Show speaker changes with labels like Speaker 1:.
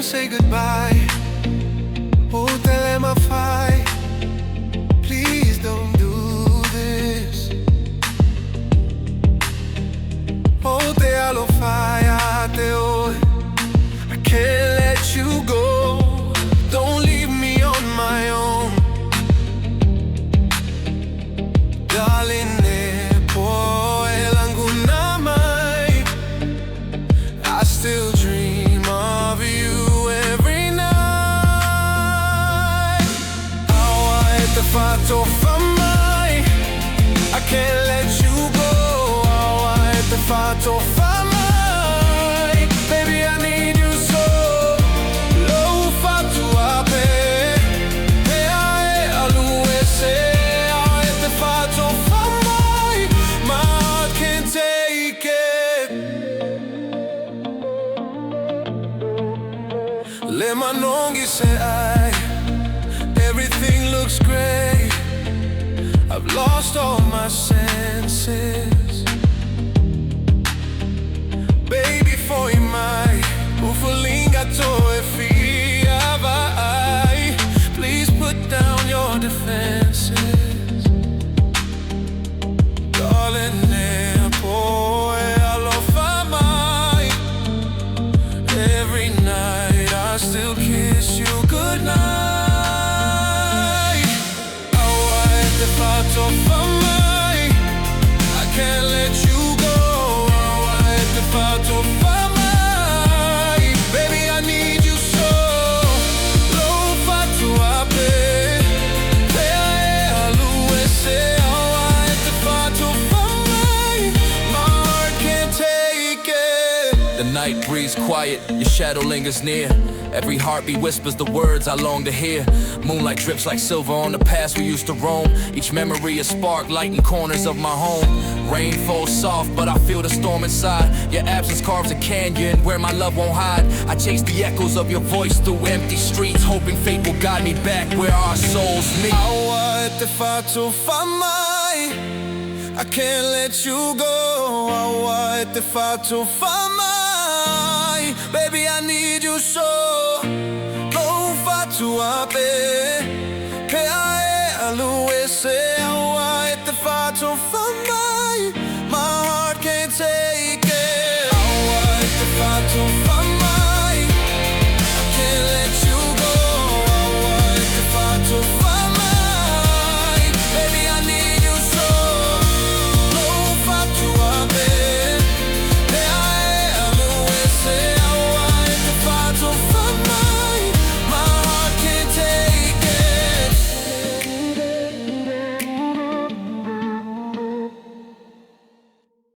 Speaker 1: say goodbye. Oh, tell my fight. Please don't do this. Oh, te alo fire, oh. I can't let you go. Don't leave me on my own. Darling, I still dream of you every night. How I fatto fa mai. I can't let you go. How I fatto fa mai. Baby, I need you so. Lo fatto a pe. E a lui se. How I fatto fa mai. My heart can't take it. Le manonghi say I. Everything looks great. I've lost all my senses. Baby, foi mai. Ufulingato e fia vai. Please put down your defenses. Darling, poi allo fa mai. Every night I still kiss you goodnight. Oh, I fatto fa mai. I can't let you go. Oh, I fatto fa mai. Baby, I need you so. Lo fatto a pe. Pe a lui se. Oh, I fatto fa mai. My heart can't take it.
Speaker 2: The night breeze quiet, your shadow lingers near. Every heartbeat whispers the words I long to hear. Moonlight drips like silver on the past we used to roam. Each memory a spark lighting corners of my home. Rain falls soft, but I feel the storm inside. Your absence carves a canyon where my love won't hide. I chase the echoes of your voice through empty streets, hoping fate will guide me back where our souls meet.
Speaker 1: How I fatto fa mai. I can't let you go. How I fatto fa mai. Baby, I need you so. Go fatto a pe.